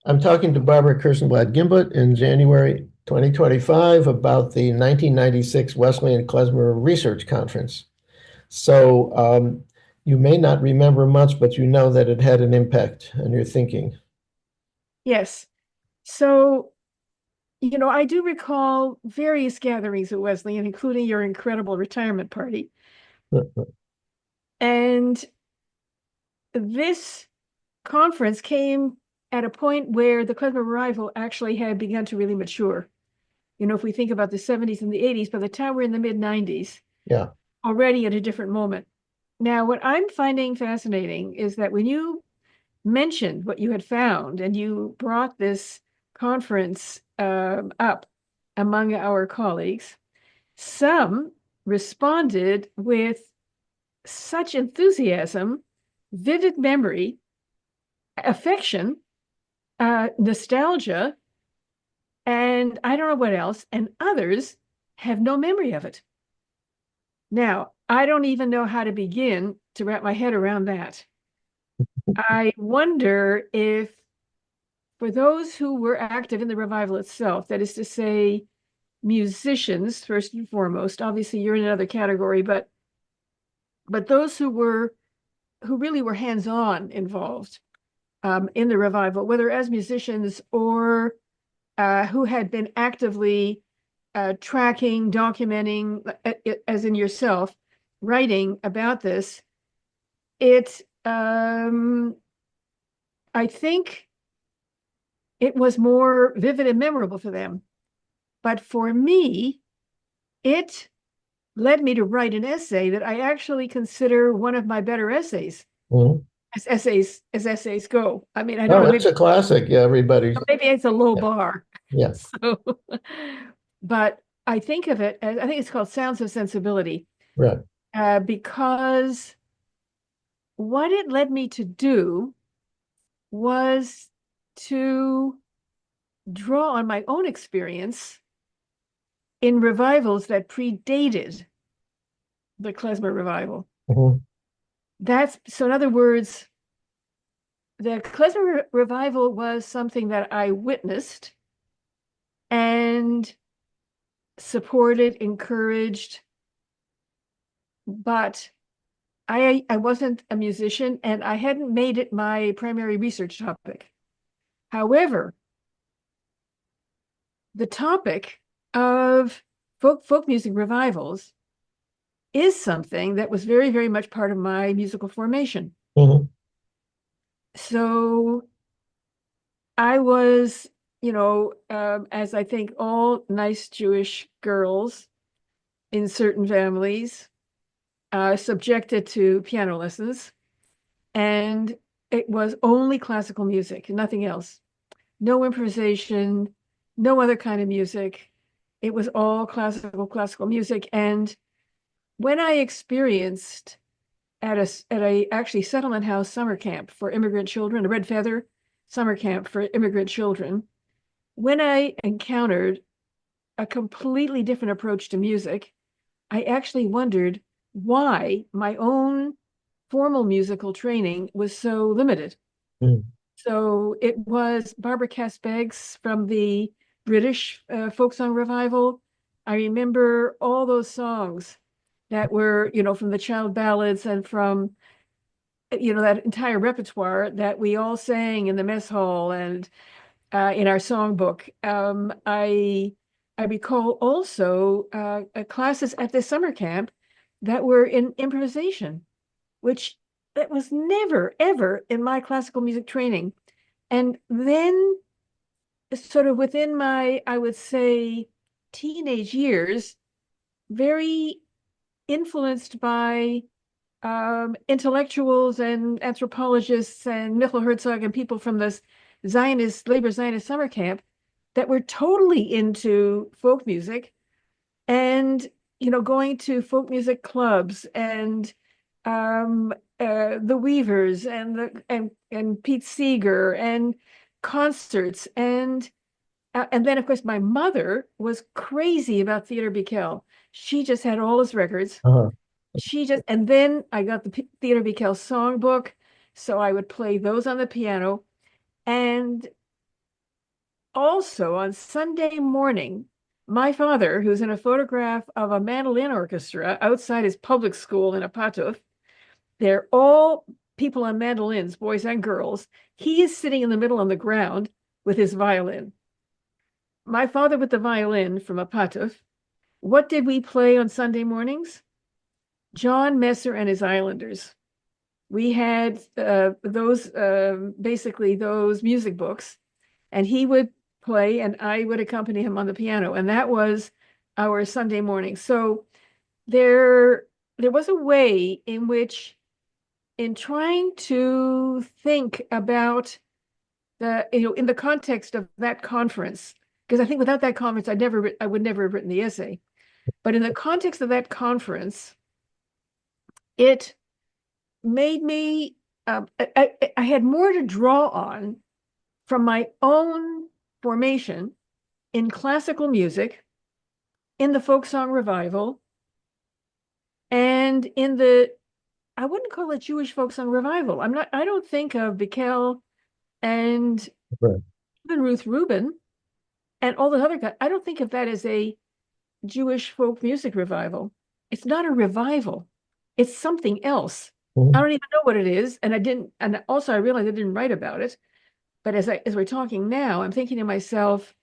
I'm talking to Barbara Kirshenblatt-Gimblett in January 2025 about the 1996 Wesleyan Klezmer Research Conference. You may not remember much, but you know that it had an impact on your thinking. Yes. So, I do recall various gatherings at Wesleyan, including your incredible retirement party. And this conference came at a point where the Klezmer revival actually had begun to really mature. If we think about the 70s and the 80s, by the time we're in the mid 90s, Yeah. already at a different moment. Now, what I'm finding fascinating is that when you mentioned what you had found and you brought this conference up among our colleagues, some responded with such enthusiasm, vivid memory, affection, nostalgia, and I don't know what else, and others have no memory of it. Now, I don't even know how to begin to wrap my head around that. I wonder if, for those who were active in the revival itself, that is to say, musicians first and foremost, obviously you're in another category, but those who really were hands-on involved in the revival, whether as musicians or who had been actively tracking, documenting, as in yourself, writing about this, it I think it was more vivid and memorable for them. But for me, it led me to write an essay that I actually consider one of my better essays, Mhm. as essays go. I mean, I don't Oh, know, it's a classic. Yeah, everybody. maybe it's a low Yeah. bar. Yeah. So, but I think of it as, I think it's called Sounds of Sensibility, Right. because what it led me to do was to draw on my own experience in revivals that predated the Klezmer revival. Mhm. That's so, in other words, the Klezmer revival was something that I witnessed and supported, encouraged, but I wasn't a musician and I hadn't made it my primary research topic. However, the topic of folk music revivals is something that was very, very much part of my musical formation. Mhm. So I was, as I think all nice Jewish girls in certain families, subjected to piano lessons, and it was only classical music, nothing else. No improvisation, no other kind of music. It was all classical music. And when I experienced at a actually settlement house summer camp for immigrant children, a Red Feather summer camp for immigrant children, when I encountered a completely different approach to music, I actually wondered why my own formal musical training was so limited. Mhm. So it was Barbara Cass-Beggs from the British folk song revival. I remember all those songs that were, from the child ballads and from, that entire repertoire that we all sang in the mess hall and in our songbook. I recall also classes at the summer camp that were in improvisation, which that was never ever in my classical music training. And then, sort of within my, I would say, teenage years, very influenced by intellectuals and anthropologists and Michel Herzog and people from this labor Zionist summer camp that were totally into folk music and, going to folk music clubs and the Weavers and and Pete Seeger and concerts and then of course my mother was crazy about Theodore Bikel. She just had all his records. Uh-huh. And then I got the Theodore Bikel songbook, so I would play those on the piano. And also on Sunday morning, my father, who's in a photograph of a mandolin orchestra outside his public school in Apatov, they're all people on mandolins, boys and girls. He is sitting in the middle on the ground with his violin. My father with the violin from Apatov. What did we play on Sunday mornings? John Messer and his Islanders. We had those basically those music books, and he would play, and I would accompany him on the piano, and that was our Sunday morning. So there, there was a way in which, in trying to think about in the context of that conference, because I think without that conference, I would never have written the essay. But in the context of that conference, it made me, I had more to draw on from my own formation in classical music, in the folk song revival, and in the, I wouldn't call it Jewish folk song revival. I don't think of Bikel and Right. even Ruth Rubin and all the other guys. I don't think of that as a Jewish folk music revival. It's not a revival. It's something else. I Mhm. don't even know what it is. And I didn't, and also I realized I didn't write about it. But as we're talking now, I'm thinking to myself,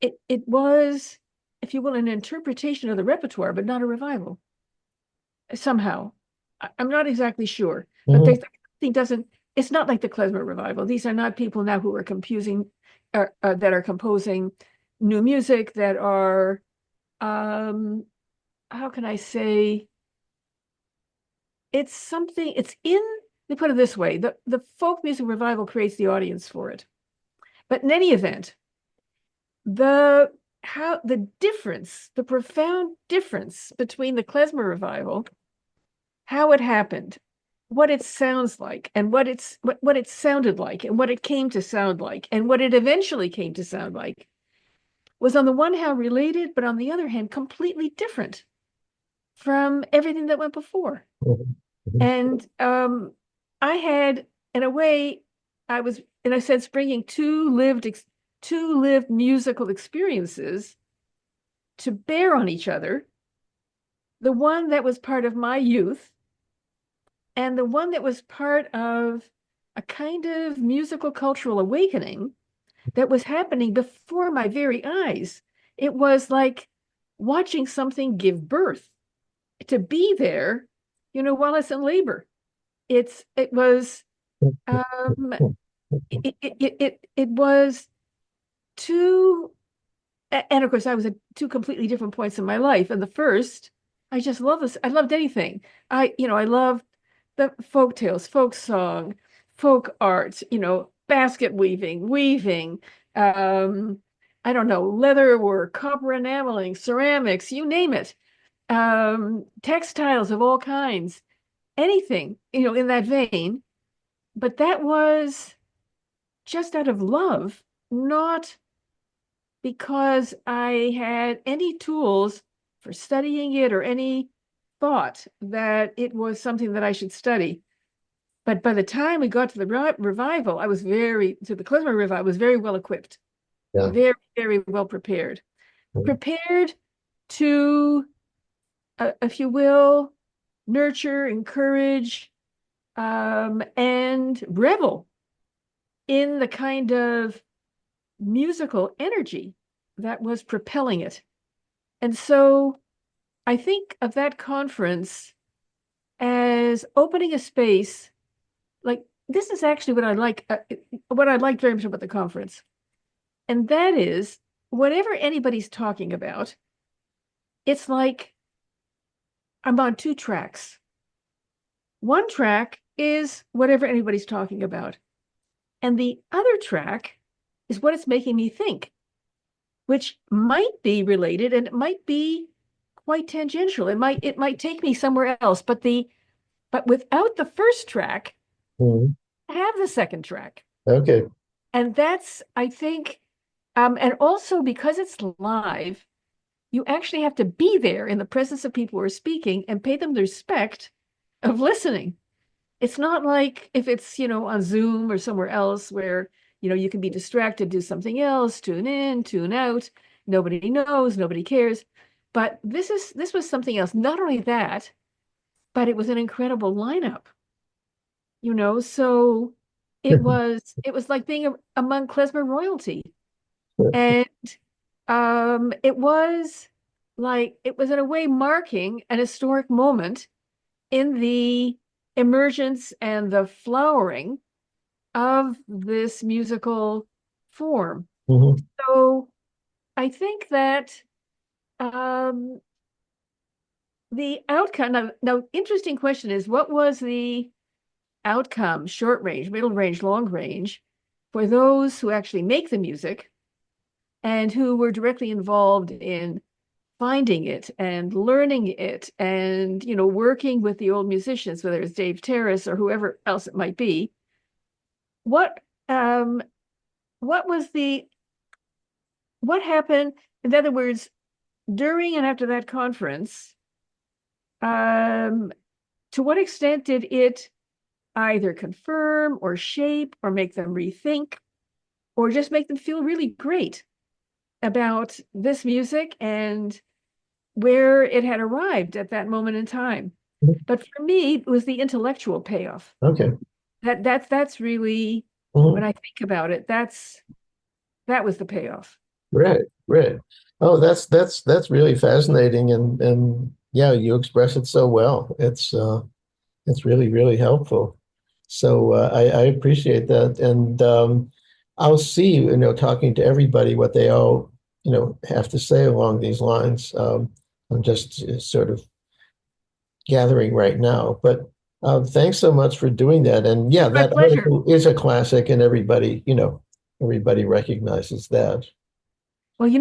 it was, if you will, an interpretation of the repertoire, but not a revival. Somehow. I'm not exactly sure. But Mhm. the thing doesn't, it's not like the Klezmer revival. These are not people now who are composing that are composing new music that are um how can I say, it's something, it's in, let me put it this way, the folk music revival creates the audience for it. But in any event, the how the difference, the profound difference between the Klezmer revival, how it happened, what it sounds like, and what it sounded like, and what it came to sound like, and what it eventually came to sound like, was on the one hand related, but on the other hand, completely different from everything that went before. Mhm. Mhm. And I had, in a way, I was, in a sense, bringing two lived musical experiences to bear on each other. The one that was part of my youth, and the one that was part of a kind of musical cultural awakening that was happening before my very eyes. It was like watching something give birth, to be there, while it's in labor. It was um it was two, and of course I was at two completely different points in my life. And the first, I just love this. I loved anything. I love the folk tales, folk song, folk art, basket weaving, um, I don't know, leather work, copper enameling, ceramics, you name it, textiles of all kinds, anything, in that vein. But that was just out of love, not because I had any tools for studying it or any thought that it was something that I should study. But by the time we got to the revival, to the Klezmer revival, I was very well equipped, Yeah. very, very well prepared, Mhm. prepared to, if you will, nurture, encourage, and revel in the kind of musical energy that was propelling it. And so I think of that conference as opening a space. Like, this is actually what I liked very much about the conference. And that is, whatever anybody's talking about, it's like I'm on two tracks. One track is whatever anybody's talking about. And the other track is what it's making me think, which might be related and it might be quite tangential. It might take me somewhere else, but without the first track, Mhm. I have the second track. Okay. And that's, I think, and also because it's live, you actually have to be there in the presence of people who are speaking and pay them the respect of listening. It's not like if it's, on Zoom or somewhere else where You can be distracted, do something else, tune in, tune out. Nobody knows, nobody cares. But this was something else. Not only that, but it was an incredible lineup. So it was like being among klezmer royalty. And it was in a way marking an historic moment in the emergence and the flowering of this musical form. Mhm. So I think that um, the outcome now, interesting question is what was the outcome, short range, middle range, long range, for those who actually make the music and who were directly involved in finding it and learning it and working with the old musicians, whether it's Dave Terrace or whoever else it might be. What um what was the what happened? In other words, during and after that conference, um, to what extent did it either confirm or shape or make them rethink or just make them feel really great about this music and where it had arrived at that moment in time? But for me, it was the intellectual payoff. Okay. That's really, when Mhm. I think about it, that was the payoff. Right, right. Oh, that's really fascinating, and yeah, you express it so well. It's really, really helpful. So I appreciate that. And I'll see, talking to everybody, what they all, have to say along these lines. I'm just sort of gathering right now. But thanks so much for doing that. And yeah, My that pleasure. article is a classic, and everybody recognizes that.